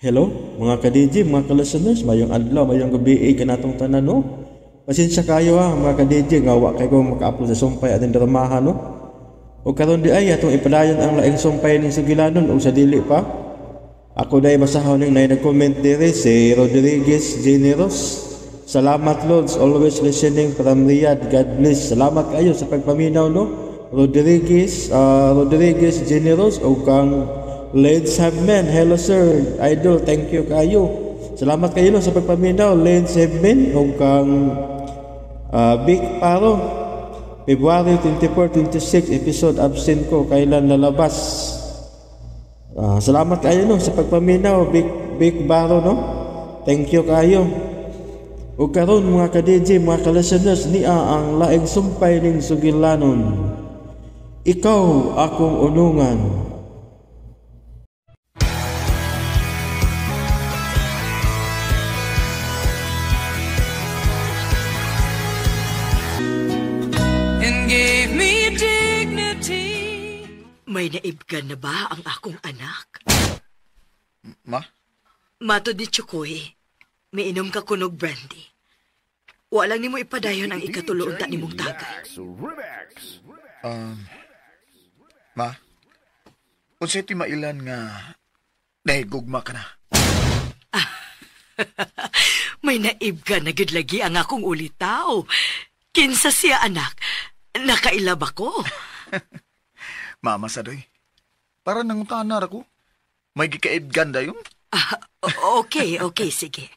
Hello, mga ka-DJ, mga ka-listeners, mayong adlaw, mayong gabi ka natong tanan, no? Pasensya kayo ha, mga ka-DJ, nga wa kayo maka-upload sa sumpay ating dramahan, no? O karon di ay atong ipadayon ang laing sumpay ning Sugilanon o sa dili pa. Ako dai basahon ning nay nag-comment diri si Rodriguez Generos. Salamat Lords, always listening from Riyadh. God bless. Salamat kayo sa pagpaminaw, no? Rodriguez Generos o kang Lance Habman. Hello sir, idol, thank you kayo. Salamat kayo no, sa pagpaminaw, Lance Habman o kang Big Paro. February 24, 26 episode absent ko, kailan lalabas? Salamat kayo no, sa pagpaminaw, Big Baro, no? Thank you kayo. O karon mga ka-DJ, mga ka-listeners, niya ang laing sumpay ning Sugilanon. Ikaw akong unungan. And gave me dignity. May naibgan na ba ang akong anak? Ma? Mato di Chukoy, may inom ka kunog brandy. Walang nimo ipadayon ang ikatulo unta nimong tagay. Ma? Unsay ti mailan nga nahigugma ka na? May naibgan na gid lagi ang akong ulitaw. Kinsa siya anak, nakailab ako. Mama sadoy. Para nangutanar ako. May gikaibgan dayon? Okay, sige.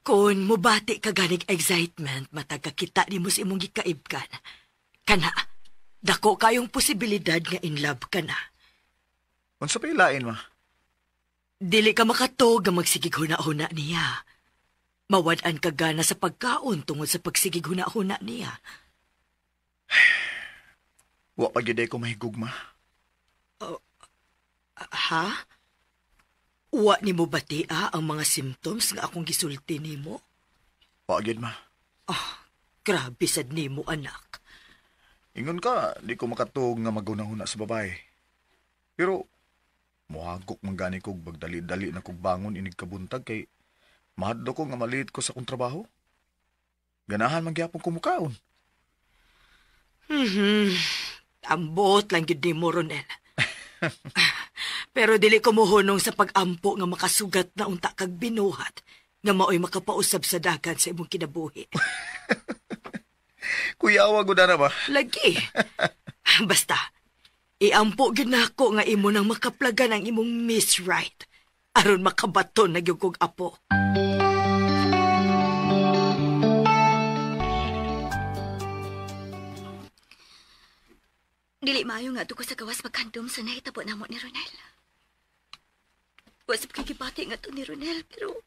Kung mubati ka ganig excitement, matagkakita ni mo si imong gikaibgan. Kana, dako kayong posibilidad nga in love ka na. Unsa pa ilain, ma? Dili ka makatog nga magsigig huna-huna niya. Mawad-an ka gana sa pagkaon tungod sa pagsigig huna-huna niya. Wa pa gyud ko mahigugma. Ha? Wa ni mo batia ang mga symptoms nga akong gisulti nimo? Wa gyud, ma. Grabe sad nimo anak. Ingon ka, di ko makatug nga magunahuna sa babae. Pero mohagok man gani kog bagdali-dali na kog bangon inig kabuntag kay mahadlo ko nga maliit ko sa kong trabaho. Ganahan man gyapon ko mukaon. Ambot lang yun ni mo, Ronel. Pero dili ko mohonong sa pag-ampo nga makasugat na unta kag binuhat nga maoy makapausab sa dagan sa imong kinabuhi. Kuyawa ko na ba? Lagi. Basta, iampo gyud nako nga imo nang makaplagan ang imong Miss Right aron makabaton na gyud kog apo. Dili maayo nga ko sa gawas magkandom sa nahitabo namo ni Ronel. Wasap kikipati nga to ni Ronel, pero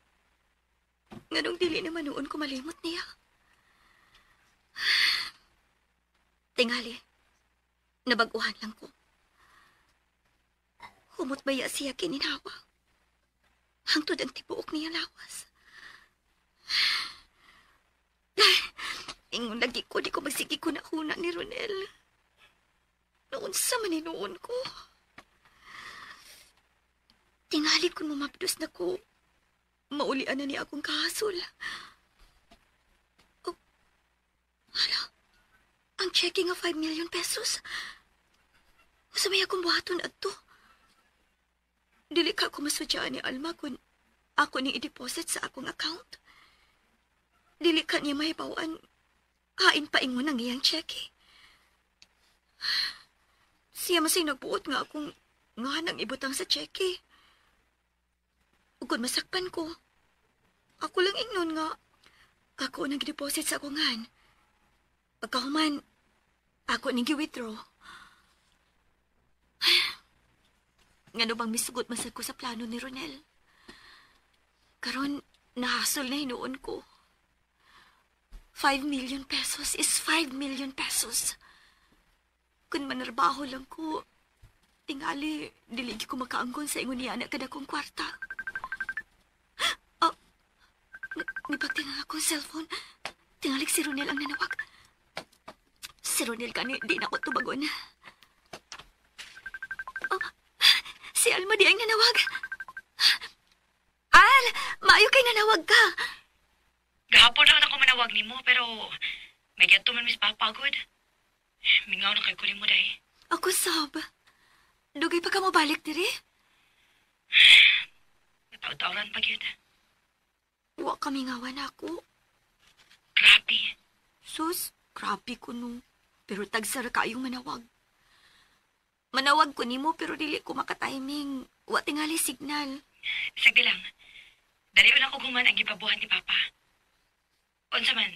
nganong dili naman noon ko malimot niya. Tingali, nabaguhan lang ko. Humot baya siya kininawa. Hangtod ang tibuok niya lawas. Ingon lagi ko, di ko magsigi ko na huna ni Ronel. Noon sa maninuon ko. Tingali kung mamapdos na ko, maulian na ni akong kahasol. Oh, hala, ang checking nga 5 million pesos. Masamay akong buhaton at to. Dili ka ako masudyaan ni Alma kung ako ni i-deposit sa akong account. Dili ka niya mahibawaan, hain pa ingon ang iyang checking. Siya masay nagbuot nga akong nga nang ibutang sa cheque. Ugod masakpan ko. Ako lang ingnon nga. Ako nang deposit sa akong han. Pagkahuman, ako nang gi-withdraw. Ngano bang misugot masag ko sa plano ni Ronel? Karon, nahasol na hinuon ko. 5 million pesos is 5 million pesos. Kung manarbaho lang ko, tingali, diligi ko makaanggon sa ingon niya na kada kong kwarta. Nipagtingan akong cellphone. Tingalik si Ronel ang nanawag. Si Ronel kani, di na ko tubagon. Oh, si Alma Alma di ay nanawag. Al, maayo kay nanawag ka. Gahapon lang ako manawag nimo pero may gato man mis papagod. Mingaw na kay kunin mo day. Ako sab. Dugay pa ka mo balik diri? Nataw-tawran pa gyud. Wa kami ngawan ako. Grabe. Sus, grabe ko no. Pero tagsara kayong manawag. Manawag ko nimo pero dili ko makatiming. Wa tingali signal. Sige lang. Dali na ako guman ang gipabuhan ni Papa. Unsa man?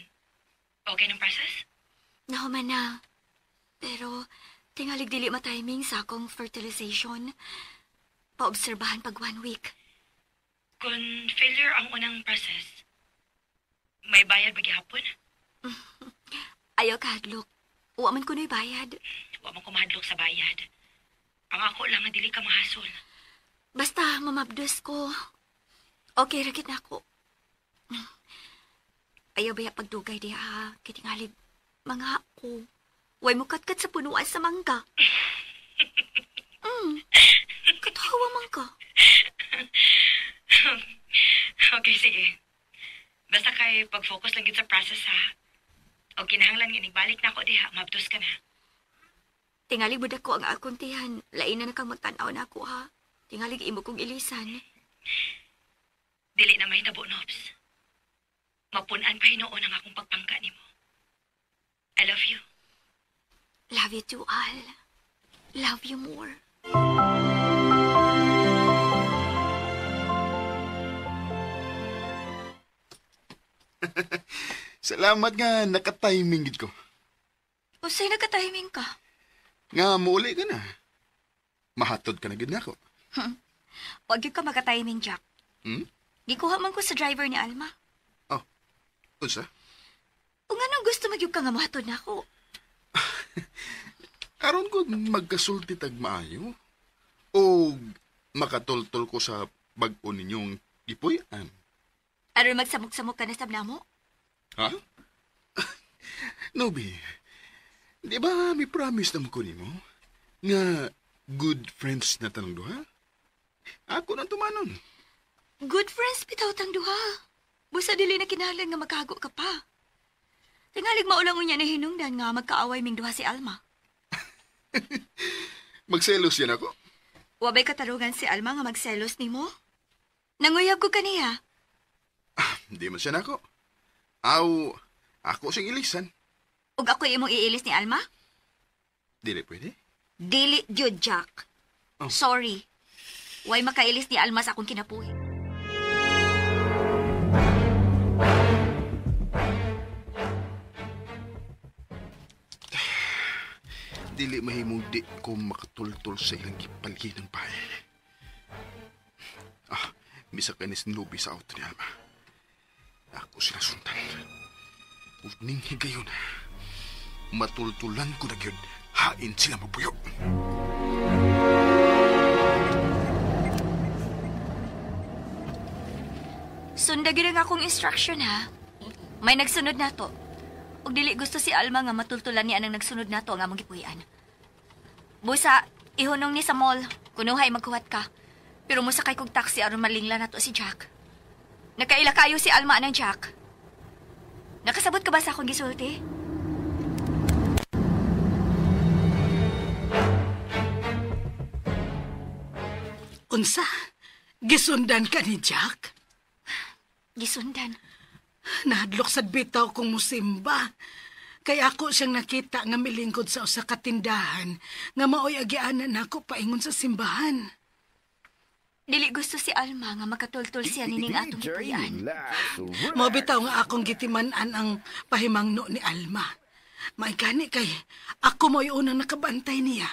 Okay ng process? Nahuman na. Pero tingalig dili matiming sa akong fertilization. Paobserbahan pag 1 week. Kung failure ang unang process, may bayad ba gihapon? Ayaw kahadlok. Wa man ko no'y bayad. Wa man ko mahadlok sa bayad. Ang ako lang nga dili ka mahasol. Basta mamabdos ko. Okay, ragit na ako. Ayaw baya pagdugay di ha. Kitingalig mga ako. Way mo katkat sa punuan sa mangga. Katawa man ka. Okay, sige. Basta kay pag-focus lang yun sa process ha. O kinahanglan nga balik na ako diha, mabdos ka na. Tingalig mo ko ang akong tihan. Lain na kang magtanaw na ako ha. Tingalig imo kong ilisan. Dili na may tabo, Nobs. Mapunan pa hinoon ang akong pagpangga nimo. I love you. Love you too, Al. Love you more. Salamat nga nakatiming gid ko. Usay nagka-timing ka. Nga muuli ka na. Mahatod ka na gid nako. Huwag yun ka magka-timing, Jack. Gikuha man ko sa driver ni Alma. Oh, unsa? Kung anong gusto magyug ka nga mahatod na ako. Aron ko magkasulti tag maayo. O makatultol ko sa bag-o ninyong gipuy-an. Aron magsamok-samok ka na sa mo? Ha? Nobi, di ba may promise naman ko nimo nga good friends na tanong duha? Ako nang tumanon. Good friends bitaw tang duha. Busa dili na kinahanglan nga magkahago ka pa. Tingalig maulangon niya na hinungdan nga magkaaway ming duha si Alma. Magselos yan ako? Wabay katarungan si Alma nga magselos nimo? Nanguyab ko kaniya. Di man siya nako. Aw, ako siyang ilisan. Ug ako imong iilis ni Alma? Dili pwede. Dili jud, Jack. Oh. Sorry. Way makailis ni Alma sa akong kinapuhi. Dili mahimong di ko makatultol sa ilang gipalgi ng bahay. Misa ka ni Snoopy sa auto ni Alma. Ako sila sundan. Uning higayon. Matultulan ko na yun. Hain sila mabuyo. Sundagin ang akong instruction, ha? May nagsunod na to. Ug dili gusto si Alma nga matultulan niya ang nagsunod na to nga among gipuy-an. Busa, ihunong ni sa mall. Kunuhay magkuhat ka. Pero musakay kog taxi aron malingla na to si Jack. Nakaila kayo si Alma ng Jack. Nakasabot ka ba sa akong gisulti? Unsa? Gisundan ka ni Jack? Gisundan. Nahadlok sad bitaw kong musimba. Kaya ako siyang nakita nga milingkod sa usa ka tindahan nga maoy agianan nako paingon sa simbahan. Dili gusto si Alma nga makatultol siya nining atong gipuy-an. Mo bitaw nga akong gitiman-an ang pahimangno ni Alma. May gani kay ako mo'y unang nakabantay niya.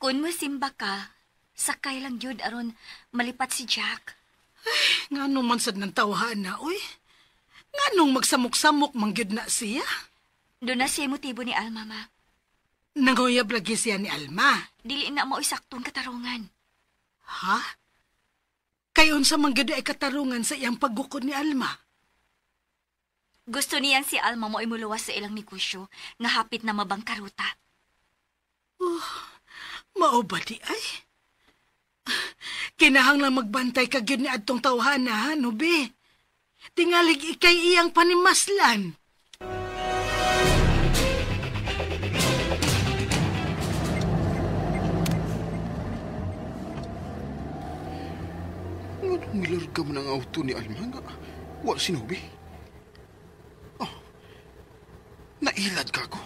Kung musimba ka, sakay lang jud aron malipat si Jack. Nganong man sad ng tawhan na, uy? Nganong magsamok-samok mangyud na siya? Doon na siya motibo ni Alma, ma. Nanguyab lagi siya ni Alma. Dili na mo isaktong katarungan. Ha? Kayon sa mangyud ay katarungan sa iyang paggukod ni Alma. Gusto niyang si Alma mo imuluwas sa ilang negosyo nga hapit na mabangkaruta. Mao ba di ay? Kinahanglang magbantay ka gyud ni adtong tawhana, ha, Nubi? Tingalig ikay iyang panimaslan. Anong nilarga mo ng auto ni Alma nga? Wala si Nubi. Oh, nailad ka ko.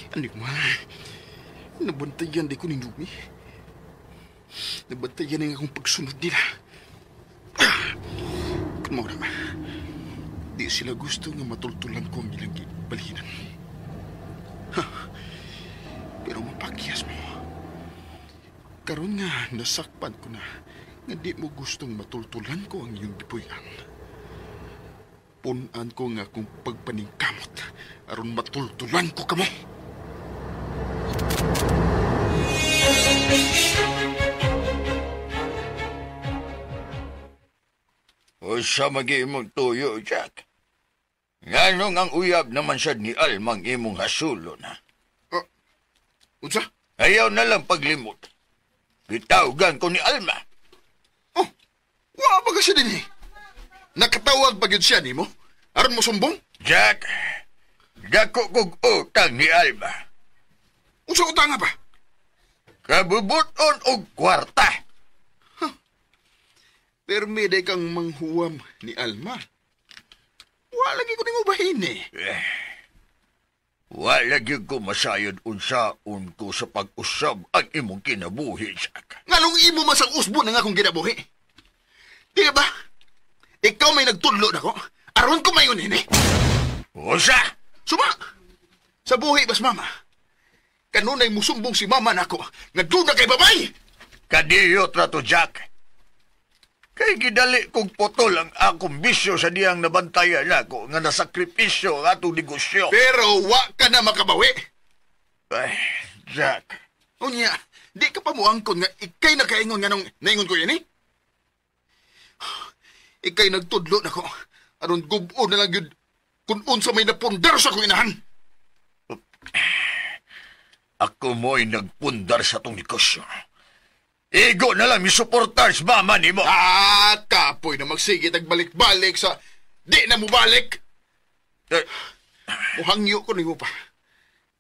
Ano ma? Nabantayan di ko ni Nubi. Nabantayan ang akong pagsunod nila. Kung mo naman, di sila gusto nga matultulan ko ang ilang balinan. Pero mapakyas mo. Karon nga, nasakpan ko na nga di mo gustong matultulan ko ang iyong gipuyan. Punan ko nga kung pagpaningkamot aron matultulan ko kamo. O sa mag-imong tuyo, Jack? Nganong ang uyab naman siya ni Almang imong hasulo na? Unsa? Ayaw na lang paglimot. Gitawgan ko ni Alma. Oh, wa ba kasi din eh? Nakatawag ba yun siya ni mo? Aron mo sumbong? Jack, dako kog utang ni Alma. Unsa utang nga ba? Kabubuton og kwarta. Permide kang manghuwam ni Alma. Wala lagi ko ning ubahin eh. Wala gyud ko masayod unsaon ko sa pag-usab ang imong kinabuhi, Jack. Nganong imo masang usbo na nga akong ginabuhi? Di ba? Ikaw may nagtudlo na ko. Aron ko mayon ini. Usa! Suma! Sa buhi bas mama. Kanunay musumbong si mama nako nga doon na kay babay. Kadiyot ra to, Jack. Kay gidali kong potol ang akong bisyo sa diyang nabantayan ako nga nasakripisyo ang atong negosyo. Pero wa ka na makabawi. Ay, Jack. Unya, di ka pa muangkon nga ikay nakaingon nga nung naingon ko yan eh. Ikay nagtudlo na ko. Aron gubo na lang yun kung unsa may napundar sa kong inahan. Ako mo'y nagpundar sa tong negosyo. Igo na lang misuportar sa mama ni mo. At kapoy na magsigit nagbalik-balik sa di na mo balik. Muhangyo ko ni mo pa.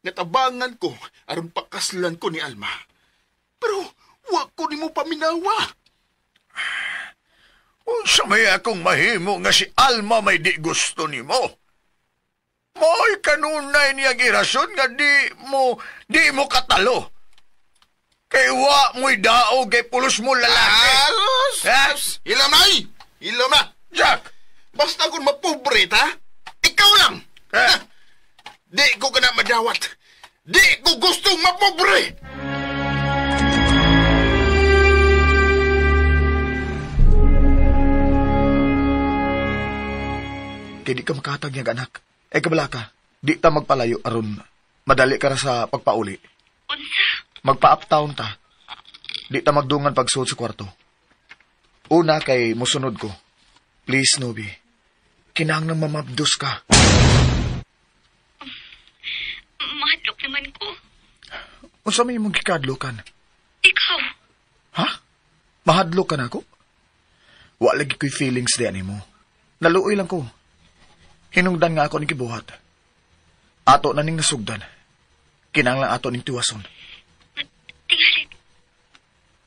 Natabangan ko aron pakaslan ko ni Alma. Pero wag ko ni mo paminawa. Unsa may akong mahimo nga si Alma may di gusto ni mo. Mo'y kanunay niya girason nga di mo katalo. Kay wa mo'y daog kay pulos mo lalaki. Alos! Ilam na eh! Ilam na! Jack! Basta kung mapobre ta, ikaw lang! Di ko ka na madawat. Di ko gustong mapobre! Kaya di ka makatag niyag anak. Kabala ka. Di ta magpalayo aron madali ka ra sa pagpauli. Unsa? Magpa-uptown ta. Di ta magdungan pagsuot sa kwarto. Una kay musunod ko. Please, Nobi. Kinahanglang mamabdos ka. Mahadlok naman ko. Unsa may mong gikadlokan? Ikaw. Ha? Mahadlok ka na ako? Wa lagi ko'y feelings diyan mo. Naluoy lang ko. Hinungdan nga ako ni kibuhat. Ato na ning nasugdan. Kinahanglang ato ning tiwason.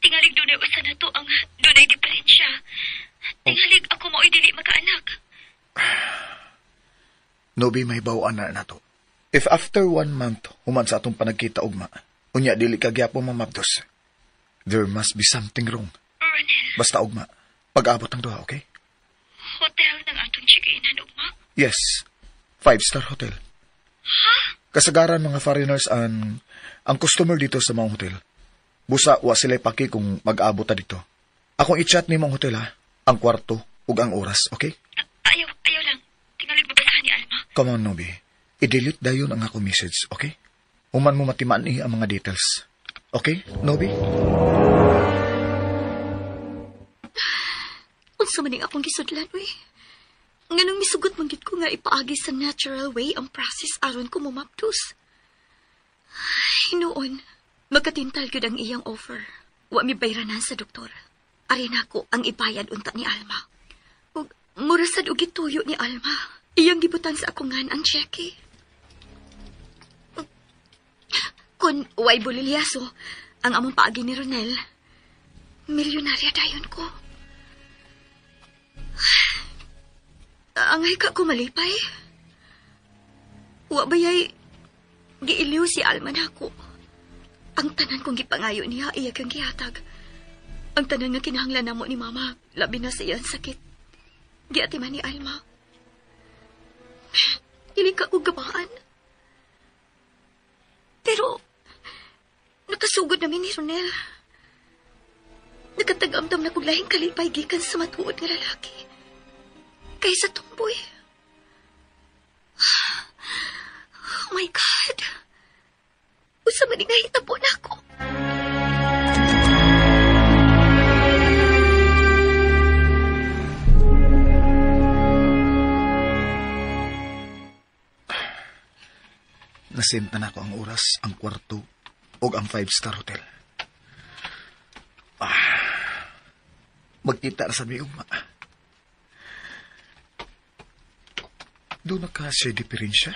Tingalig dunay usa na to ang dunay diferensya. Tingalig ako mao'y dili magkaanak. Nobi, may bawaan na nato. If after 1 month human sa atong panagkita ugma, unya dili ka gyapon mamabdos. There must be something wrong. Ronel, Basta ugma, pag-abot ang duha, okay? hotel ng atong check-inan ugma? Yes. 5-star hotel. Ha? Kasagaran mga foreigners ang customer dito sa mga hotel. Busa wa sila paki kung mag-abot ta dito. Akong i-chat ni mong hotel ha, ang kwarto ug ang oras, okay? Ayaw lang. Tingalig babasahan ni Alma. Come on, Nobi. I-delete dayon ang akong message, okay? Human mo matimaan ang mga details. Okay, Nobi? Unsa man ning akong gisudlan, we? Nganong misugot man gid ko nga ipaagi sa natural way ang process aron ko mamabdos. Ay, noon, magkatintal gyud ang iyang offer. Wa mi bayranan sa doktor. Arin ako ang ipayad unta ni Alma. Ug murasad og gituyo ni Alma. Iyang gibutang sa akong ang cheque. Kung way bulilyaso, ang among paagi ni Ronel, milyonarya dayon ko. Angay ka ko malipay. Wa bayay giiliw si Alma nako. Ang tanan kong gipangayo niya iya kang gihatag. Ang tanan nga kinahanglan namo ni Mama, labi na sa iyang sakit. Giatiman ni Alma. Dili ka ko gabaan. Pero nakasugod namin ni Ronel. Nakatagamdam na kong lahing kalipay gikan sa matuod nga lalaki. Kaysa tumboy. Oh my God. Usa man nga hitabo na ako. Nasinta na ko ang oras, ang kwarto, o ang 5-star hotel. Magkita na sa mi uma. Doon na ka siya diferensya?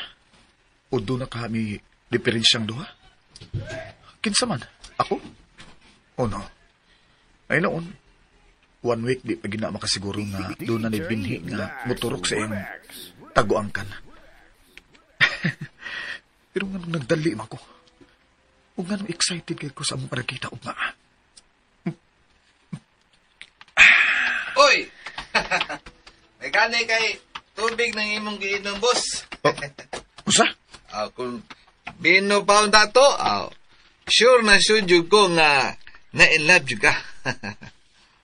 O doon na ka mi diferensyang duha? Kinsa man? Ako? O no? Ay noon, 1 week di pa gina makasiguro nga doon na nibinhi nga motorok sa iyong taguangkan. Pero nga nung nagdali ako, o nga nung excited kayo ko sa mong parakita ugma. Uy! May kanay kay tubig ng imong giinom, boss. Usa? Kung bino pa ang tato, sure na sure jud ko nga na-in love jud ka.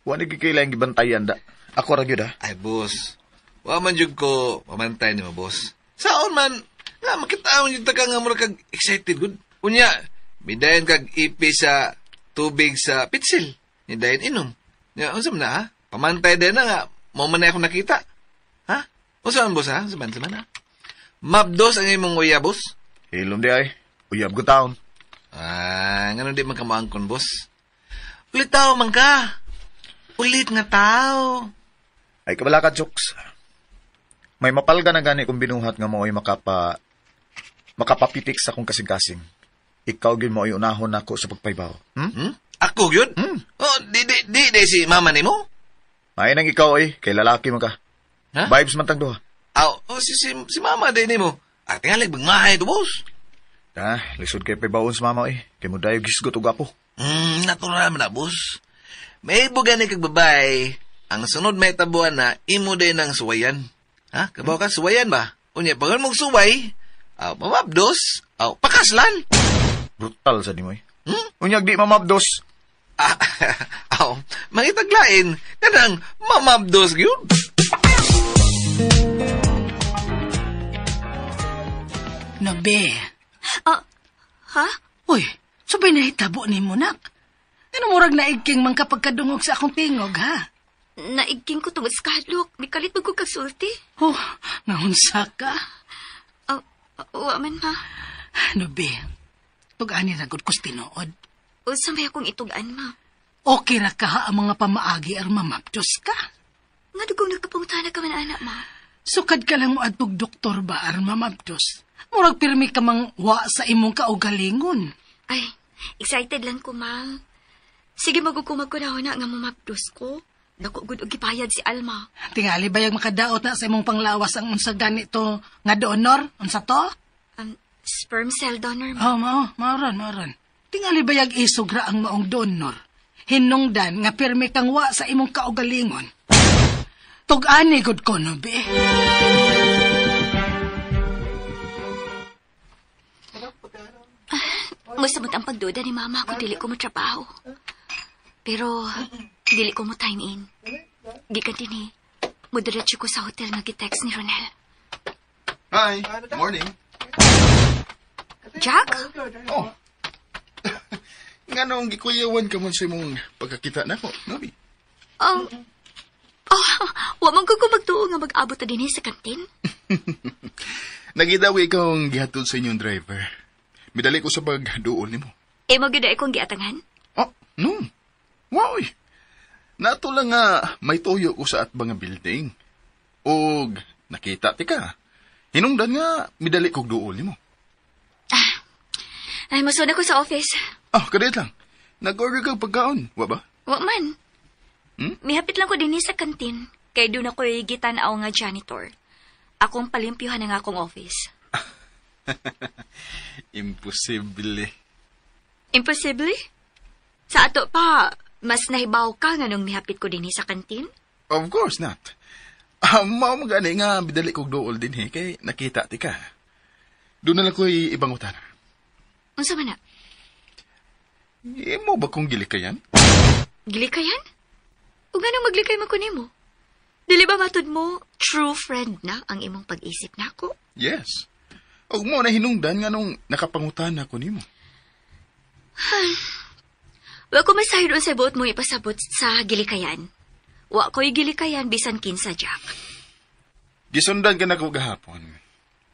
Wala kailangang gibantayan da. Ako ra gyud ha. Ay, boss. Wa man jud ko pamantay nimo, boss. Saon man, nga makita jud ta ka nga mura kag excited gud. Unya, bidayon kag ipi sa tubig sa pitsil. Ni dayon inom. Nya unsa man na ha? Pamantay din na nga, mo man na ako nakita. Ha? Unsa man, boss ha? Unsa man ha? Mabdos ang imong uya, boss? Hilom di ay. Uyab ko taon. Ngano di man ka maangkon, boss? Ulit tao man ka. Ulit nga tao. Ay kabala ka, Chooks. May mapalga na gani kung binuhat nga mo ay makapapitik sa kong kasing-kasing. Ikaw gyud mo ay unahon nako sa pagpaybaw. Ako gyud? Oh, di si mama nimo? Ay nang ikaw ay kay lalaki man ka. Ha? Vibes man tang duha. Si mama din nimo. Tingalig bagmahay to, boss. Lisod kay paybawon sa mama kay mo dayo gisgot og apo. Natural man na, boss. May bugan ni kag babay. Ang sunod may tabuan na imo din ng suwayan. Ha? Kabaw ka suwayan ba? Unya pag mong suway, mamabdos, pakaslan. Brutal sa nimo Unyag di mamabdos. Mangitaglain, kanang mamabdos gyud. Nabe. Ha? Uy, sabay na hitabo ni mo, nak. Ano murag naigking man kapag kadungog sa akong tingog, ha? Naigking ko tungod sa kadlok. Bikalit ko kagsulti. Oh, nahunsa ka. Wa man ma. Nabe, tug-ani na gud ko tinuod. Unsa may akong itugan ma? Okay ra ka ha ang mga pamaagi ar mamapdos ka. Nga dugong nagkapungtana ka man anak ma. Sukad ka lang mo adtog doktor ba ar mamapdos. Murag pirmi ka mang wa sa imong kaugalingon. Ay, excited lang ko ma. Sige magkukumag ko na nga mamapdos ko. Dako gud og gipayad si Alma. Tingali bayag makadaot na sa imong panglawas ang unsa ganito nga donor? Unsa to? Sperm cell donor ma. Maron. Tingali bayag isugra ang maong donor. Hinungdan nga pirmi kang wa sa imong kaugalingon. Tug-ani gud ko no be. Musamot ang pagduda ni mama kung dili ko mo trabaho. Pero dili ko mo time in. Gikan din mudiretso ko sa hotel nga gitext ni Ronel. Hi, morning. Jack? Oh. Nga nung gikuyawan ka man sa imong pagkakita na ko, Nobi. Wa man ko magtuo nga mag-abot na din sa kantin. Nagidawi kang gihatod sa inyong driver. Midali ko sa pagduol nimo. Maganda akong giatangan? Oh, no. Wow, nato lang nga may tuyo ko sa atbang nga building. Og nakita ti ka. Hinungdan nga midali kog duol nimo. Ay, masuna ko sa office. Kadit lang. Nag-order kang pagkaon, wa ba? Wa man. Hmm? Mihapit lang ko din sa kantin. Kay doon ako gitanaw nga janitor. Akong palimpyuhan ng akong office. Imposible. Imposible? Sa ato pa, mas nahibaw ka nga nung mihapit ko din sa kantin? Of course not. Mao magani nga bidali kog duol din kay nakita ti ka. Doon na lang ko'y ibang utana. Unsa man na? Mo ba kong gilikayan? Gilikayan? O ganang maglikay man ko nimo? Dili ba matod mo, true friend na ang imong pag-isip nako? Yes. Og mo na hinungdan nga nung nakapangutana ko nimo. Wa ko masahid sa buot mo ipasabot sa gilikayan. Wa ko'y gilikayan bisan kinsa, Jack. Gisundan ka na ko gahapon.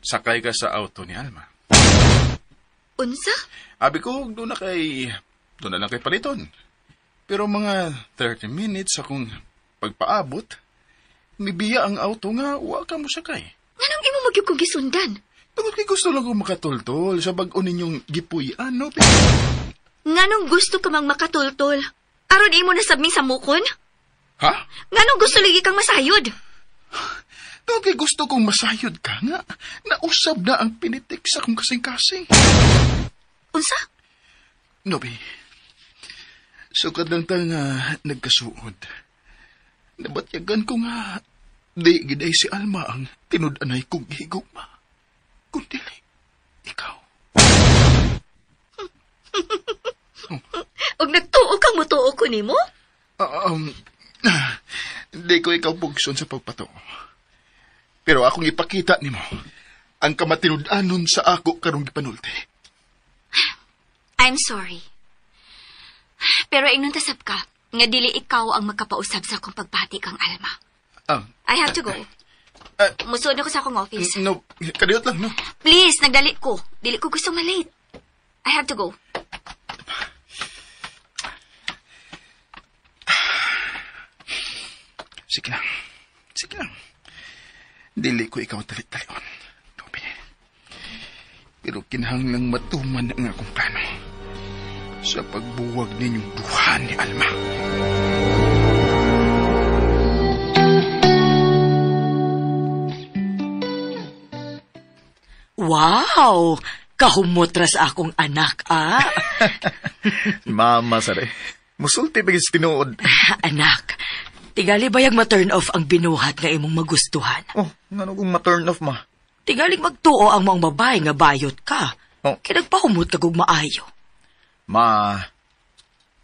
Sakay ka sa auto ni Alma. Unsa? Abi ko, doon na lang kay paliton. Pero mga 30 minutes akong pagpaabot, mibiya ang auto nga, wa ka mo sakay. Nganong imo magyug kong gisundan? Tungod kay gusto lang ko makatultol sa bag-o ninyong gipuy-an, no? Nganong gusto ka mang makatultol? Aron imo na sabming sa mukon? Ha? Nganong gusto lagi kang masayod? Tungod kay gusto kong masayod ka nga, nausab na ang pinitik sa kong kasing-kasing. Unsa? Nobi, sukad lang ta nga nagkasuod. Nabatyagan ko nga, di giday si Alma ang tinud-anay kong higugma. Kundili, ikaw. Og nagtuo kang mutuo ko nimo? Di ko ikaw pugson sa pagpato. Pero akong ipakita nimo ang kamatinud-anon sa ako karong gipanulti. I'm sorry. Pero ingnon tasab ka, nga dili ikaw ang magkapausab sa akong pagbati kang Alma. I have to go. Musod ako sa akong office. No, kadiyot lang, no? Please, nagdali ko. Dili ko gusto malate. I have to go. Sige lang. Sige lang. Dili ko ikaw talit-talion. Nobi. Pero kinahanglang matuman ang akong plano sa pagbuwag ninyong duha ni Alma. Wow! Kahumotras akong anak, Mama, sare. Musulti bigis tinuod. Anak, tigali bayag ma-turn off ang binuhat nga imong magustuhan. Nga kung ma-turn off, ma. Tigalig magtuo ang mga babae nga bayot ka. Kaya nagpahumot ka kung maayo. Ma,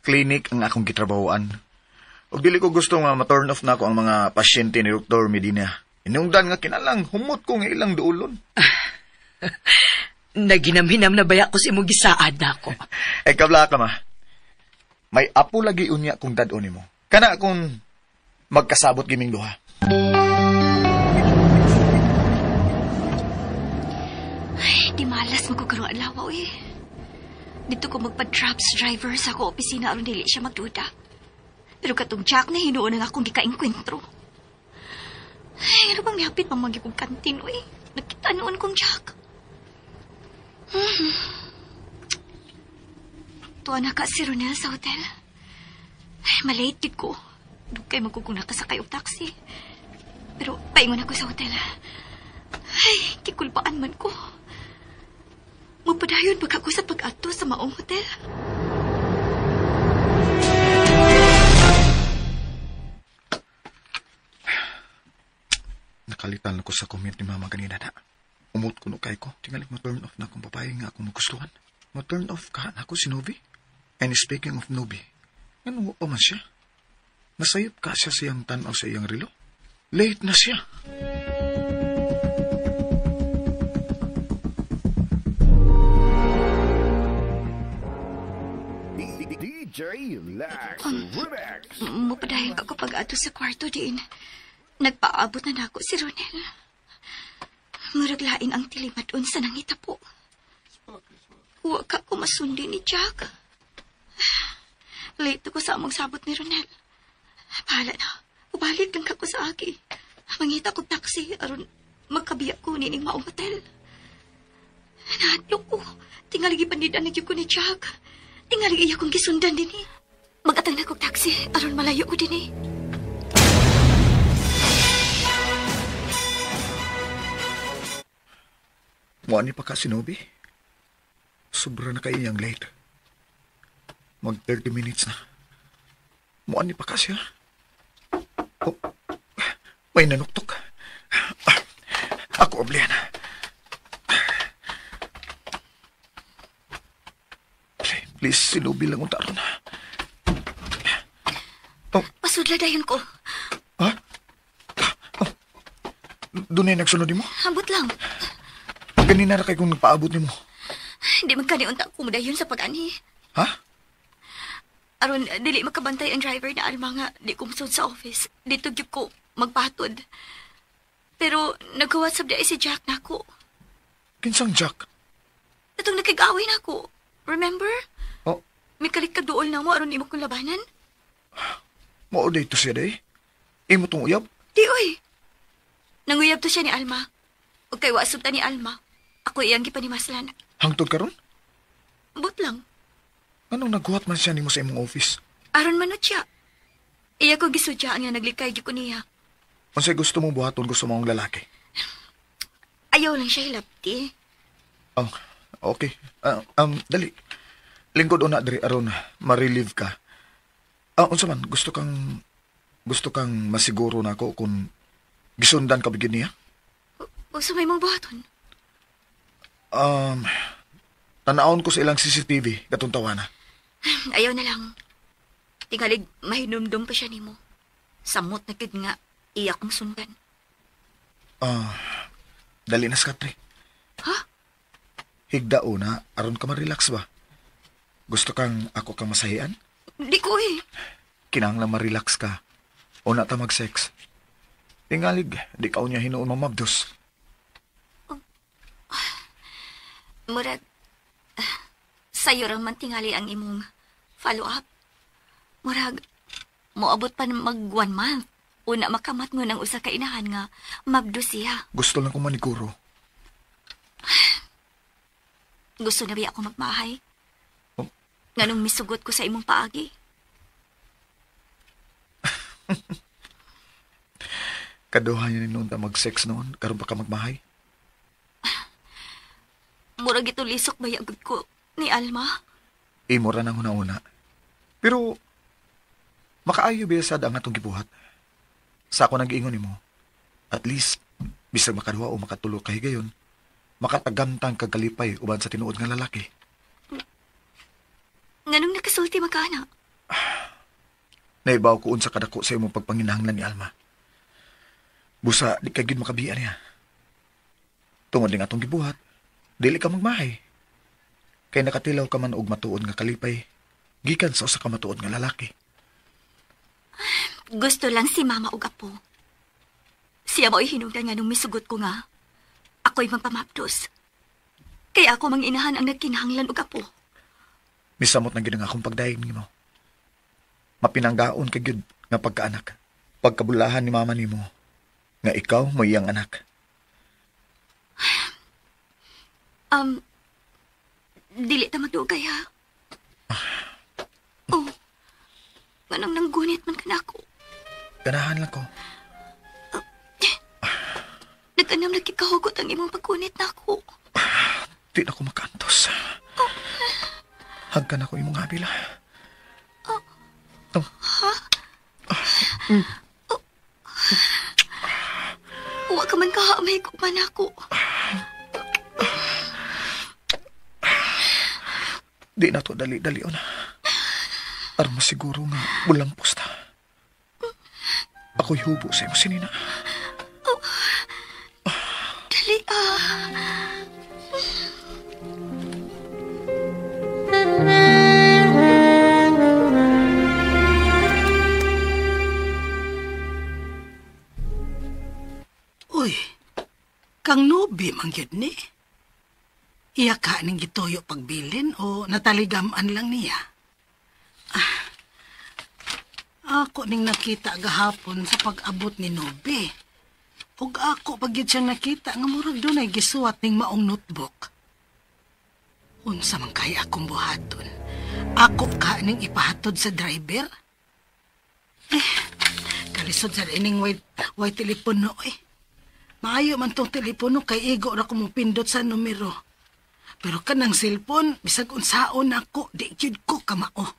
clinic ang akong gitrabahoan. O dili ko gusto nga ma-turn off na ako ang mga pasyente ni Dr. Medina. Inungdan nga kinalang, humot ko nga ilang duulon. Naginamhinam na baya ko si imong gisaad na ako. Kabla ka, ma. May apo lagi unya kung dadon mo. Kana kung magkasabot giming duha. Ay, di malas magkukarong alawa, Dito ko magpa-drops driver sa ako opisina aron dili siya magduda. Pero katong Jack na hinuon nga akong gika-enkwentro. Ay, ano bang nihapit mamagi kong kantin, Nakita noon kong Jack. Tuwa na ka si Ronel sa hotel. Ay, malate ko. Dugay magkukuna ka sa kayo taxi. Pero paingon ako sa hotel. Ay, kikulpaan man ko. Mupadayon pag ako sa pag-ato sa maong hotel. Nakalitan ako sa comment ni Mama kanina na. Umot ko no kay ko. Tingalig ma-turn off na akong babae nga akong magustuhan. Ma-turn off ka na ako si Nobi. And speaking of Nobi, ano o man siya? Nasayop ka siya siyang tanaw sa iyang relo. Late na siya. Mupadayon ka kapag ato sa kwarto din. Nagpaabot na ako si Ronel. Muraglain ang tilimadon sa nangita po. Huwag ka ko masundi ni Jack. Late ko sa among sabot ni Ronel. Bahala na. Ubalik lang kako sa aki. Mangita ko taxi aron magkabiyak ko nining maong hotel. Nahadlok ko. Tingaligi pandidan na ko ni Jack. Tingaligi akong gisundan din eh. Magatang na kong taxi aron malayo ko din eh. Muani pa ka, Shinobi? Sobra na kayo yung late. Mag 30 minutes na. Muani pa ka siya? Oh, may nanuktok. Ako, Oblian. Please, Shinobi lang unta ron. Oh, Pasudla dayon ko. ha? Oh, doon na nagsunod mo? Ambot lang. Ganina na kayo kung nagpaabot ni mo. Hindi magkaniunta ko dayon sa pag-ani. Ha? Aron, dili makabantay ang driver na Alma nga di kumusod sa office. Dito gyud ko magpatod. Pero nag-WhatsApp di si Jack na ako. Kinsang Jack? Itong nakig-away na ako. Remember? Oh, May kalikkaduol na mo aron imo kong labanan. mauday to siya day. Imo tong uyab? Di oy. Nanguyab to siya ni Alma. O kay wasub ta ni Alma. Ako iyang gipanimaslan. Hangtod karon? But lang. Anong naghuhat man siya nimo sa imong office? Aron manot siya. Iya ko gisudya nga naglikay gyud ko niya. Unsay gusto mong buhaton gusto mong lalaki? Ayaw lang siya hilapti. Oh, okay. Dali. Lingkod una diri aron ma-relieve ka. Unsa man gusto kang masiguro nako kung gisundan ka bigyan niya? O sa may mong buhaton. Tanaon ko sa ilang CCTV katong tawana. Ayaw na lang. Tingalig mahinumdum pa siya nimo. Samot na kid nga iya kong sundan. Dali na Skatri. Ha? Higda una aron ka ma-relax ba? Gusto kang ako kang masahian? Di ko eh. Kinahanglan ma-relax ka. Una ta mag-sex. Tingalig, di ka unya hinuon mamabdos. Murag, sayo rang man tingali ang imong follow-up. Murag, moabot pa mag 1 month. Una makamat mo ng usa ka inahan nga mabdo siya. Gusto lang kong maniguro. Gusto na ba ako magmahay? Oh. Nganong misugot ko sa imong paagi? Kaduhan yun noon ta mag-sex noon, karon pa ka magmahay. Murag ito lisok bayagod ko ni Alma. Imo ra nang una-una. Pero, makaayo ba sad ang atong gibuhat? Sa ako nag-iingon nimo. At least, bisag makaduha o makatulo kay gayon, makatagamtang kagalipay uban sa tinuod nga lalaki. Nganong nakasulti magkana? Naibaw ko unsa kadako sa imong pagpanginahanglan ni Alma. Busa, di ka gid makabiyan niya. Tungod ning atong gibuhat, dili ka magmahay. Kay nakatilaw ka man og matuod nga kalipay, gikan sa usa ka matuod nga lalaki. Gusto lang si mama ug apo. Siya mo'y hinungdan nga nung misugot ko nga. Ako'y magpamapdos. Kaya ako manginahan ang nagkinahanglan ug apo. Misamot na gid ang akong pagdayon nimo. Mapinanggaon ka gyud nga pagkaanak. Pagkabulahan ni mama nimo nga ikaw mo iyang anak. Dili ta magdugay ha. Oh. Nganong nanggunit man kanako. Ganahan lang ko. Nagkanam nagkikahugot ang imong pagkunit nako. Di na ko makantos. Hagkan ako imong habila. Huwag ka man kahamay ko man ako. Di na to dali-dali na. Aron masiguro nga bulang pusta. Ako'y hubo sa imo sinina. Dali Uy, kang nubi man gyud ni. Iya ka ning gituyo pagbilin o nataligaman lang niya? Ako ning nakita gahapon sa pag-abot ni Nobe. Ug ako pagyud siya nakita nga murag dunay gisuwat ning maong notebook. Unsa man kaya akong buhaton? Ako ka ning ipahatod sa driver? Kalisod sa ining way telepono eh. Maayo man tong telepono kay igo ra ko mupindot sa numero. Pero kanang cellphone, bisag unsaon ako, di gyud ko kamao.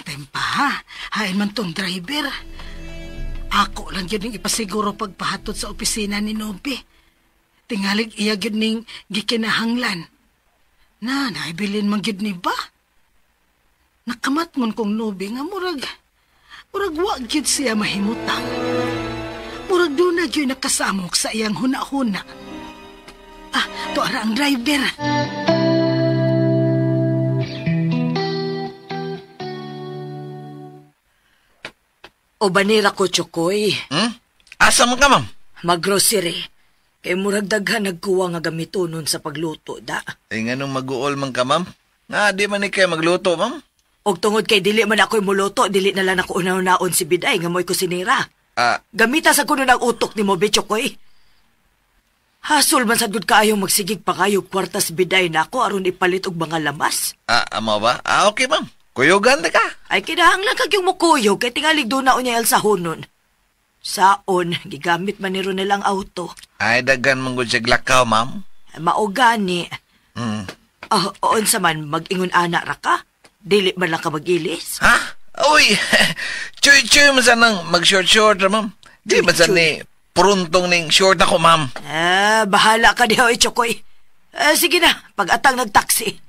Time pa ha, hain man tong driver. Ako lang yun ning ipasiguro pagpahatod sa opisina ni Nobe. Tingalig iya yun ning gikinahanglan. Naibilin man yun ni ba? Nakamatngon kong Nobe nga murag wag yun siya mahimutang. Murag doon na yun nakasamok sa iyang huna-huna. To ara ang driver. O banira ko, Chokoy. Asa man ka, ma'am? Mag-grocery. Kay murag daghan nagkuha nga gamitonon sa pagluto, da. Ay nga nung mag-uol man ka, ma'am? Nga, di man ni kayo magluto, ma'am? Og tungod kay dili man ako'y muluto, dili na lang ako unaw-naon si Biday nga mo'y kusinira. Gamita sa kuno ng utok ni mo, Chokoy. Hasol man sad gud kaayong magsigig pa kayo kwartas Biday na ako aron ipalit og mga lamas. Amo ba? Okay, ma'am. Kuyogan na ka. Ay kinahanglan kag yung mukuyog kay tingalig doon na unya sa hunon. Saon, gigamit man ni Ronel ang auto. Ay, dagan mong gud siya glakaw, ma'am. Mao gani. Unsa man, mag-ingon anak ra ka? Dili man lang ka mag-ilis? Ha? Uy, chuy-chuy man sanang mag-short-short ra, ma'am. Di man sanang ni pruntong ning short ako, ma'am. Bahala ka diha, Chokoy. Sige na, pag-atang nagtaksi.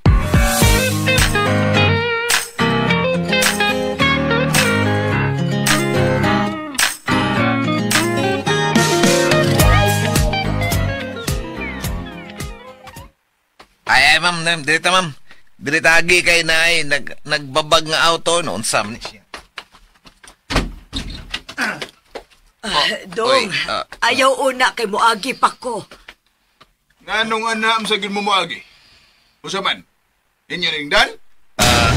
Ay, ma'am, dirita, ma'am. Dirita agi kay na ay nagbabag nga auto noon sam ni siya. Dong, ayaw una kay moagi pa ko. Nganong anam sa ginmumuagi? Usa man? Inyo ning dan?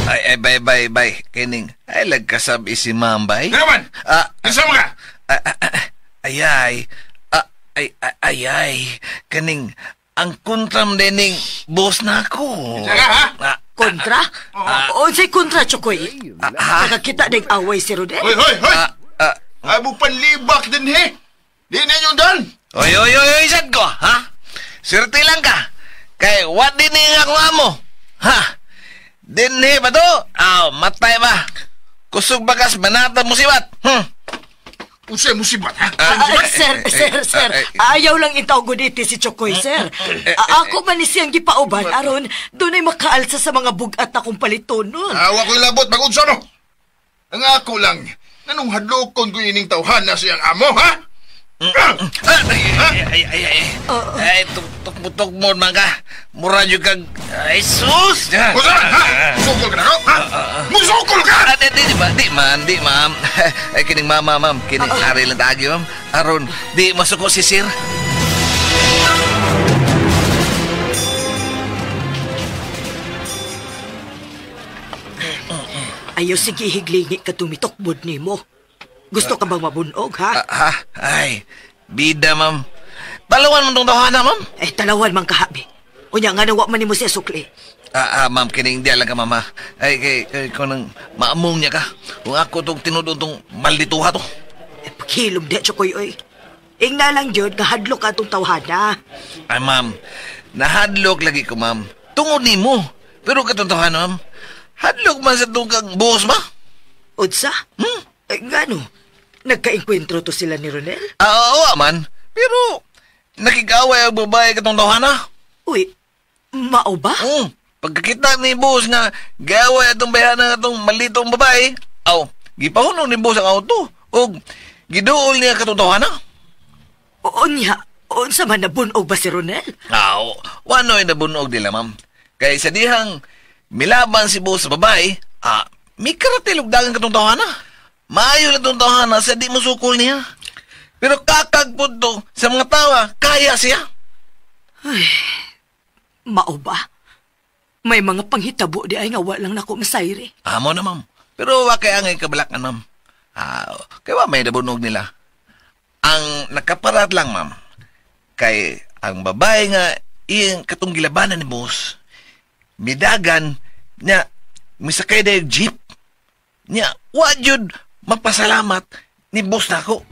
Ay, bye. Kining, ay lagkasab si ma'am, bay. Naman! Isa mo ka? Ayay. Kaning, ang kontram dining boss na ako. Saka, ha? Kontra? Unsay kontra, Chokoy? Nakakita ding away si Rodel? Hoy! Ay, panlibak din, he! Di na yung dan! Oy, sad ko, ha? Swerte lang ka. Kay, what din nga ako amo? Ha? Dinhi ba to? Matay ba? Kusog bagas, manata musibat. Usay musibat, ha? Sir. Ayaw lang itaw guditi si Chokoy, sir. Ako man ni siyang gipauban, aron, doon ay makaalsa sa mga bugat akong paliton nun. Awa ko'y labot, mag-unsa no? Ang ako lang, nanong hadlokon ko ining tawhan na siyang amo, ha? Ay, tukmutok mo man ka. Mura nyo kag... Ay, sus! Usa, ha? Musukol ka na ako, ha? Musukol ka! Di, ma'am. Ay, kining ma'am. Kining ari lang tagi, ma'am. Aron, di masuko si sir. Ayaw sige higlingi ka tumitokbod ni mo. Gusto ka bang mabunog, ha? Ay, bida, ma'am. Talawan mo itong tawanan, ma'am? Talawan man kahabi. Unya nga nawa man ni mo siya sukli. Ma'am, kining di lang ka, mama. Ay, kay kung nang maamong niya ka. Kung ako itong tinudong itong maldituha to. Paghilom di, Chokoy, oy. Ingna lang yun, nahadlok ka itong tawhana. Ay, ma'am. Nahadlok lagi ko, ma'am. Tungod ni mo. Pero katong tawanan, ma'am. Hadlok man sa itong kang buhos, ma? Udsa? Ngano? Nagka-enkwentro to sila ni Ronel? Oo, man. Pero, nakikaway ang babae katong tawanan. Uy, mao ba? Pagkakita ni boss nga gaway atong bayana atong malitong babae, gipahuno ni boss ang auto o giduol niya katotohanan. Unya, unsa man nabunog ba si Ronel? Wano ay nabunog nila, ma'am. Kaya sa dihang milaban si boss sa babae, may karatilog dagang katotohanan. Maayo na itong tawanan sa di mo sukol niya. Pero kakagpod to sa mga tawa, kaya siya. Ay, mao ba? May mga panghitabo di ay nga walang nako masayri. Amo na, ma'am. Pero wa kay angay kabalakan, ma'am. Kaya wa may nabunog nila. Ang nakaparat lang, ma'am, kay ang babae nga iyang katong gilabanan ni boss, midagan niya misakay na yung jeep niya, wa jud magpasalamat ni boss na ako.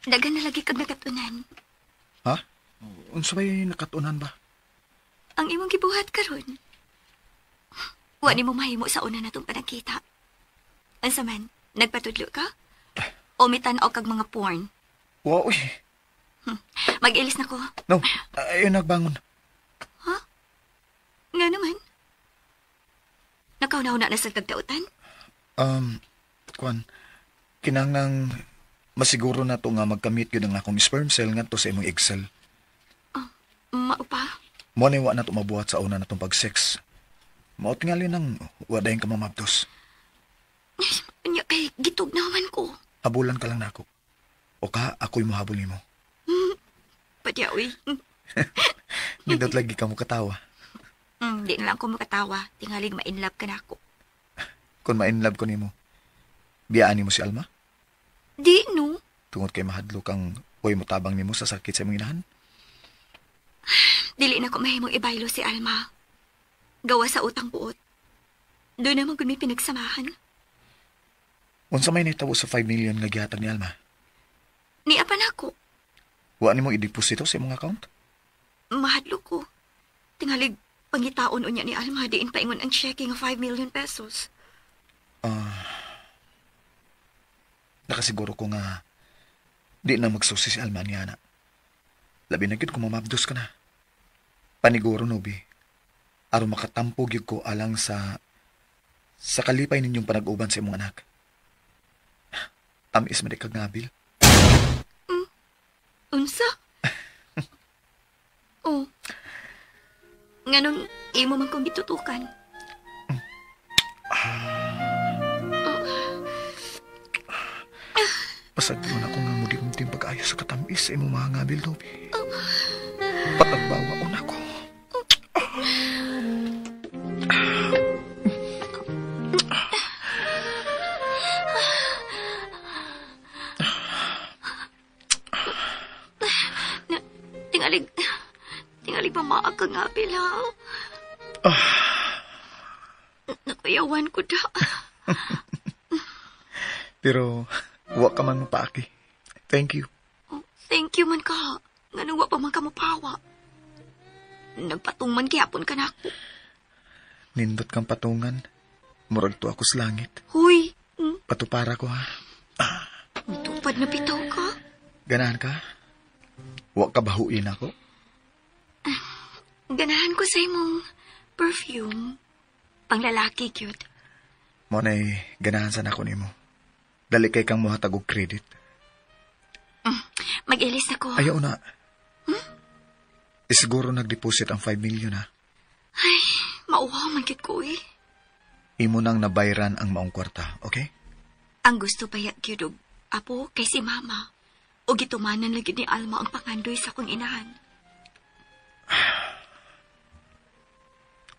Dagan na lagi kag nakatunan. Ha? Unsa may nakatunan ba? Ang imong gibuhat karon. Wa nimo mahimo sa una natong panagkita. Unsa man, nagpatudlo ka? O mitan-aw kag mga porn? Wa, uy. Mag-ilis na ko. No, ayun nagbangon. Ha? Nga naman. Nakauna-una na sa tagtautan? Kinang masiguro na to nga magkamit yun ang akong sperm cell nga to sa imong egg cell. Maupa? Mo na wa na to mabuhat sa una na tong pag-sex. Mao tingali nang wadayon ka mamabdos. Anya kay gitug naman ko. Habulan ka lang nako. O ka, ako'y mahabol nimo. Padyawi. Nindot lagi ka mo katawa. Di na lang ko makatawa. Tingaling ma-inlove ka na ako. Kung ma-inlove ko nimo, biyaan nimo si Alma? Di, no. Tungod kay mahadlo kang uy mutabang nimo sa sakit sa imong inahan? Dili na ko mahimong ibaylo si Alma. Gawa sa utang buot. Doon naman kung may pinagsamahan. Unsa may nahitabo sa 5 million nga gihatag ni Alma? Niapan ako. Wa nimo i-deposito sa imong account? Mahadlo ko. Tingalig pangitaon unya ni Alma diin paingon ang checking of 5 million pesos. Nakasiguro ko nga di na magsusi si Alma niya na. Labi na gid kung mamabdos ka na. Paniguro, Nobi. Aron makatampo gyud ko alang sa kalipay ninyong panag-uban sa imong anak. Tamis man di kag ngabil. Unsa? Oh. Nganong imo man kong gitutukan? Pasagdi mo na kung nga muli-unting pag-ayos sa katamis sa imong mga ngabil, Nobi. Patagbawa una ko. Tingalig pa maag ka nga, Bilaw. Nakuyawan ko da. Pero, wa ka man mapaaki. Thank you. Oh, thank you man ka. Nga wa pa man ka mapawa. Nagpatung man gihapon ka na ako. Nindot kang patungan. Murag to ako sa langit. Huy. Patupara ko, ha? Tupad na bitaw ka. Ganahan ka? Wa ka bahuin ako? Ganahan ko sa imong perfume. Panglalaki, cute. Mo na'y ganahan sa nako nimo. Dali kay kang muhatag og credit. Mag-ilis ako. Ayaw na. Isiguro nag-deposit ang 5 million, ha? Ay, mauwaw man kit ko, eh. Imo nang nabayran ang maong kwarta, okay? Ang gusto pa cute, apo, kay si mama. O gitumanan lagi ni Alma ang pangandoy sa kong inahan.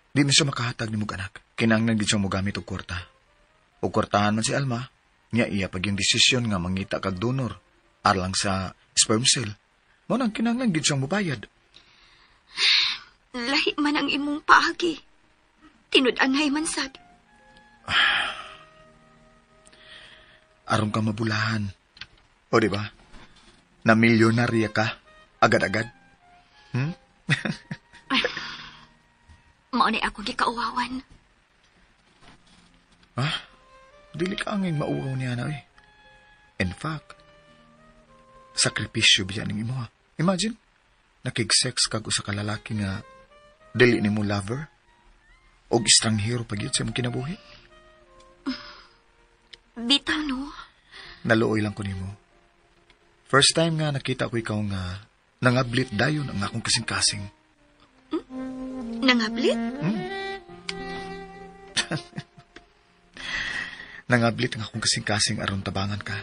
Di na siya makahatag ni mong anak. Kinanglan gid siya mo gamit og kwarta. O kwartahan man si Alma, niya iya pag yung desisyon nga mangita kag donor arlang sa sperm cell. Mo nang kinanglan gid siyang mobayad. Lahi man ang imong paagi. Tinud-anhay man sad. Aron ka mabulahan. O di ba? Na milyonarya ka agad-agad. Mao ni ako gikauwawan. Dili ka angay mauwaw niya na eh. In fact, sakripisyo biya ning imo, ha. Imagine, nakig-sex kag usa ka lalaki nga dili nimo lover og estranghero pag yun sa imong kinabuhi. Bitaw, no? Naluoy lang ko nimo. First time nga nakita ko ikaw nga nangablit dayon ang akong kasing-kasing. Nangablit? Nangablit ang akong kasing-kasing aron tabangan ka.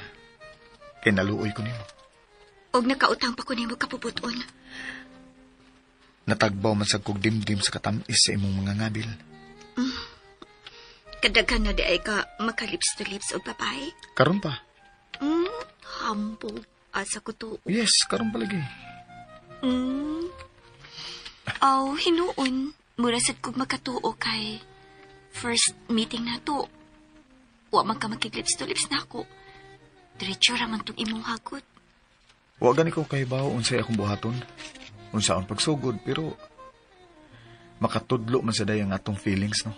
Kay naluoy ko nimo. Og nakautang pa ko nimo kapubuton. Natagbaw man sa kog dimdim sa katamis sa imong mga ngabil. Kadaghan na di ay ka makalips to lips og babae. Karon pa? Hambog. Asa ko to. Yes, karon pa lagi. Hinuon. Murasad kog makatuo kay first meeting na to. Wa man ka makiglips to lips na ako. Diretso raman tong imong hagot. Wa gani ko kay bawo unsay akong buhaton. Unsaon pagsugod pero makatudlo man sa dayang atong feelings, no?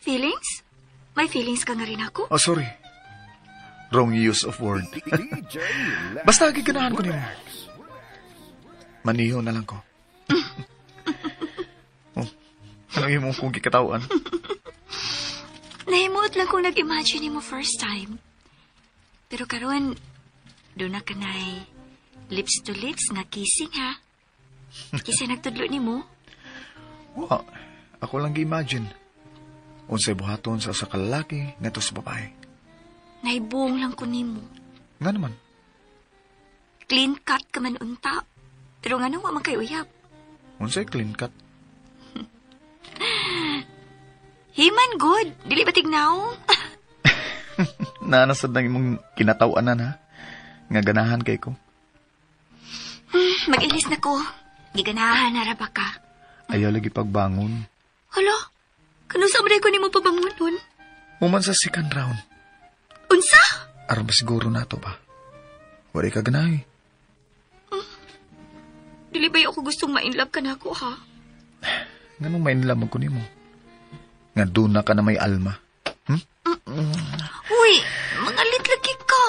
Feelings? May feelings ka nga rin ako? Oh, sorry. Wrong use of word. Basta giganahan ko nimo. Maniho na lang ko. Ano yung kong kikatawan? Nahimuot lang kung nag-imagine mo first time. Pero karon, doon na ka na'y lips to lips nga kissing, ha? Kasi nagtudlo ni mo? Wa, ako lang gi-imagine. Unsay buhaton sa usa ka lalaki ngadto sa babae. Naibuong lang ko ni mo. Nga naman. Clean cut ka man unta. Pero nga nang wa man kay uyab. Unsay clean cut? Himan good. Dili ba tignaw? Nanasad lang imong kinatawanan, ha? Nga ganahan kay ko. Mag-ilis na ko. Giganahan na ra ba ka? Ayaw lagi pagbangon. Hala? Kano sa ko ni mo pabangonon? Human sa second round. Unsa? Aron ba siguro nato ba? Wari ka ganahay. Dili ba ako gustong ma-inlove ka na ako, ha? Ganong mainlamag ko ni mo. Nga doon na ka na may alma. Uy, mangalit lagi ka.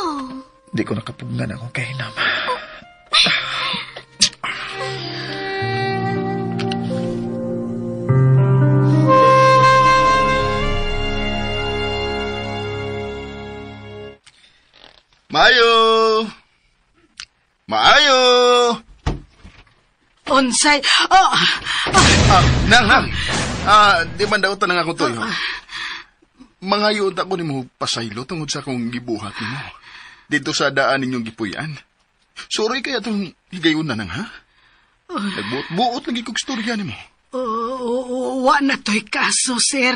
Di ko nakapugnan ako kay Nama. Maayo! Maayo! Unsay? Nang. Di man daw tanang ako toyo. Mga yun ako ni mo pasaylo tungod sa akong gibuhat ni mo. Dito sa daan ninyong gipuyan. Sorry kaya itong higayon na nang, ha? Nagbuot-buot lagi kong storya ni mo. Wa na to'y kaso, sir.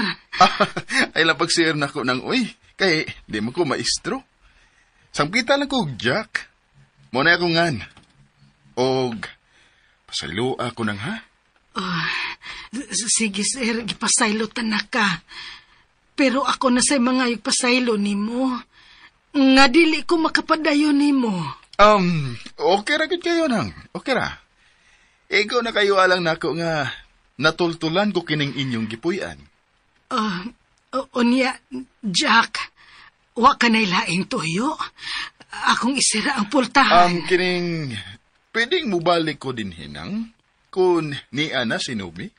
Ay lapag sir na ko nang, uy, kay di mo ko maestro. Sangkita lang ko, Jack. Muna ako ngan. Og, pasaylo ako nang, ha? Sige, sir, gipasaylo na ka. Pero ako na sa mga ipasaylo ni mo. Nga dili ko makapadayon ni mo. Okay ra gid kayo nang. Okay ra. Ikaw na kayo alang nako nga natultulan ko kining inyong gipuy-an. Unya, Jack, wa ka na'y laing toyo. Akong isira ang pultahan. Kining, pwedeng mubalik ko din hinang kung ni Ana sinubi?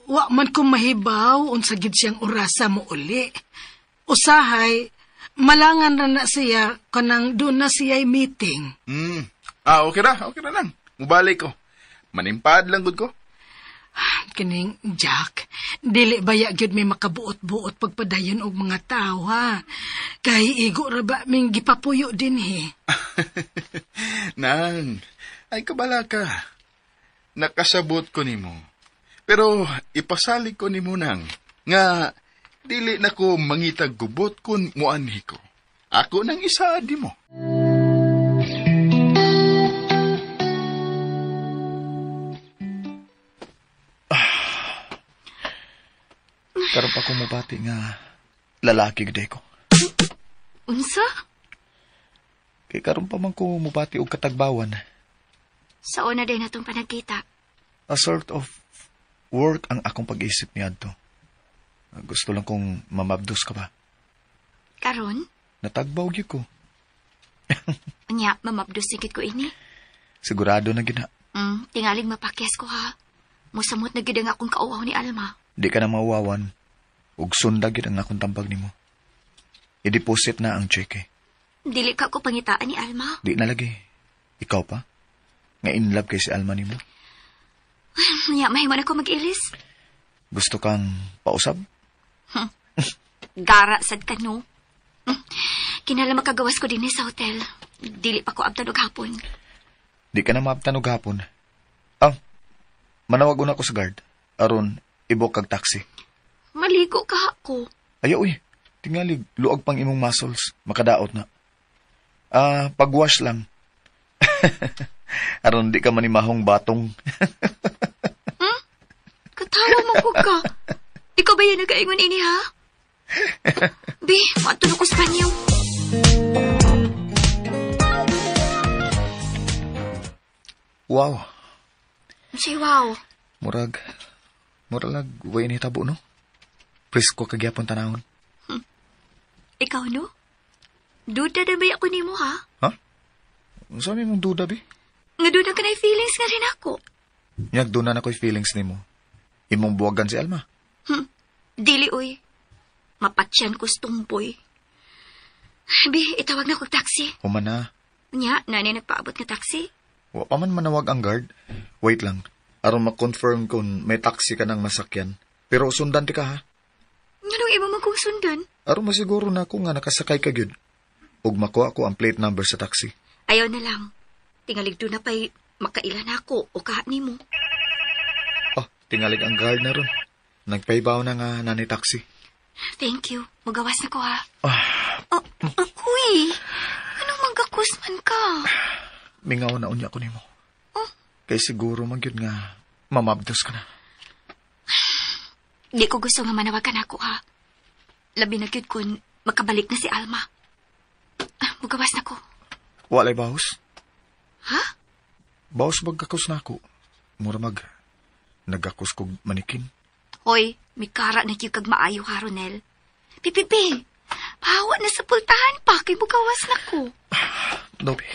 Wa man ko mahibaw unsa gid siyang orasa mo uli. Usahay, malangan na siya kanang doon na siya'y meeting. Okay ra lang. Mubalik ko. Manimpad lang gud ko. Kining, Jack, dili baya gyud may makabuot-buot pagpadayon og mga tao, ha? Kay igo ra ba ming gipapuyo din, he? Nang, ay kabala ka. Nakasabot ko nimo. Pero ipasalig ko nimo nang, nga dili na ko mangitag gubot kun muanhi ko. Ako nang isa di mo. Karon pa ko mabati nga lalaki gede ko. Unsa? Kay karon pa man ko mabati og katagbawan. Sa una din natong panagkita. A sort of work ang akong pag-isip niadto. Gusto lang kong mamabdos ka ba? Karon? Natagbaw gyud ko. Anya, mamabdos sikit ko ini. Sigurado na gina. Tingaling mapakyas ko, ha. Musamot na gid ang akong kauwaw ni Alma. Di ka na mawawan. Ug sundag gyud ang akong tampag nimo. I-deposit na ang cheque. Dili ka ko pangitaan ni Alma. Di na lagi. Ikaw pa? Nga in love kay si Alma nimo? Nya, mahimo na ko mag-ilis. Gusto kang pausab? Gara sad ka, no? Kinala makagawas ko din sa hotel. Dili pa ko abtan og hapon. Di ka na maabtan og hapon. Manawag una ko sa guard. Aron, ibok kag taxi. Maligo ka ako. Ayaw tingali, luag pang imong muscles. Makadaot na. Pagwash lang. Aron, di ka manimahong batong. Katawa mo ko ka. Ikaw ba yan nag-aingon ini, ha? Bi, matulog ko sa banyo. Wow. Say wow. Murag way ni tabo, no? Presko kagyapon tanahon. Ikaw, no? Duda na ba ako nimo, ha? Ha? Saan mong duda, bi? Nga duda ka na feelings nga rin ako. Doon na ako'y feelings nimo. Imong buwagan si Alma. Dili, uy. Mapatsyan ko stumpoy. Bi, itawag na ko taxi. Human na. Nya, nanay nagpaabot nga taxi. Wa pa man manawag ang guard. Wait lang. Aron ma-confirm kung may taxi ka ng masakyan. Pero sundan ti ka, ha? Anong iba man kong sundan? Aron masiguro na ako nga nakasakay ka gyud. Ug makuha ko ang plate number sa taxi. Ayaw na lang. Tingalig doon na pa'y makailan ako o kaani mo. Tingalig ang guard na ron. Nagpaibaw na nga nani taxi. Thank you. Magawas na ko, ha? Uy! Anong magakusman ka? Mingaw na unya ko nimo. Kay siguro magyud nga mamabdos ka na. Di ko gusto nga manawagan ako, ha? Labi na gyud kun makabalik na si Alma. Magawas na ko. Walay baos? Ha? Baos bagkakos na ako. Mura nagakos kog manikin. Hoy, may kara na gyud kag maayo, ha, Ronel? Pipipi, pahawa na sa pultahan pa kay magawas na ko. Dobi.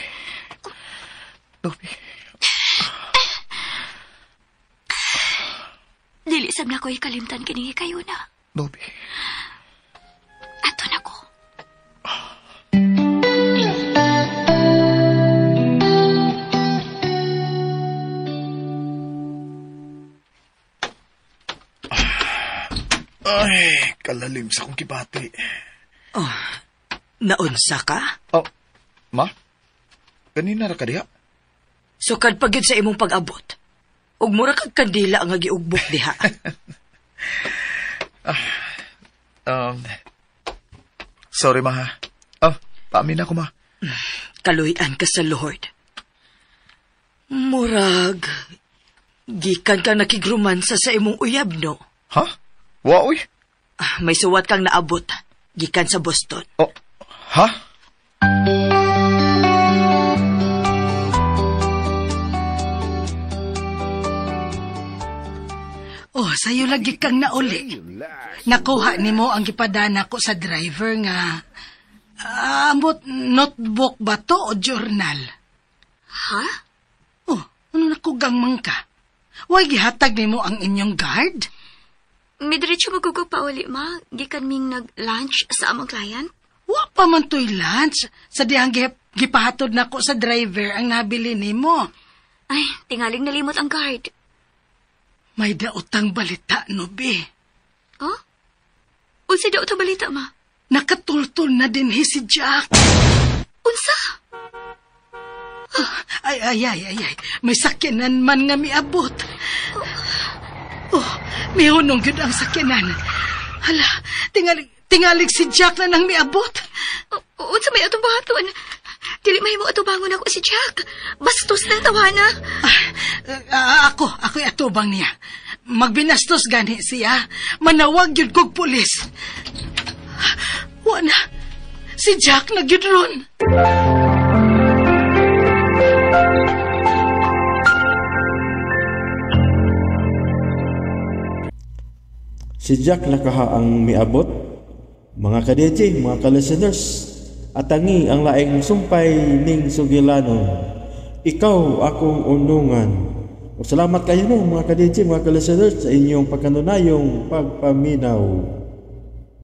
Dili sab na ko ikalimtan kini kayo na. Dobi. Ato na ko. Ay, kalalim sa kong kibati. Naunsa ka? Ma? Kanina ra ka diha? Sukad pagyud sa imong pag-abot. Ug mura kag kandila ang giugbok diha. Sorry, ma, ha? Paamin ako, ma. Kaluyan ka sa Lord. Murag, gikan kang nakigrumansa sa imong uyab, no? Ha? Waoy? May suwat kang naabot, gikan sa Boston. Ha? Sayo lagi kang nauli. Nakuha nimo ang gipadana ko sa driver nga ambot notebook ba to o journal? Ha? Ano nakugang man ka? Way gihatag nimo ang inyong guard? May diretso magugo pa uli, ma. Gikan ming nag-lunch sa among client. Wa pa man to'y lunch. Sa dihang gipahatod na ko sa driver ang nabili nimo. Ay, tingaling nalimot ang guard. May daotang balita, no, be? Unsa daot ang balita, ma? Nakatultol na din si Jack. Unsa? Ay. May sakyanan man nga miabot. May hunong yun ang sakyanan. Hala, tingalig si Jack na nang miabot. Unsa may atong bahaton? Dili mahimo atubangon ako si Jack. Bastos na tawana. Ako'y atubang niya. Magbinastos gani siya. Manawag yun kog pulis. Wala. Si Jack nagyud ron. Si Jack nakaha ang miabot. Mga ka-DJ, mga ka-listeners, atangi ang laing sumpay ning sugilanon. Ikaw akong unungan. O salamat kayo no, mga ka-DJ, mga ka-listeners, sa inyong pagkanunayong pagpaminaw.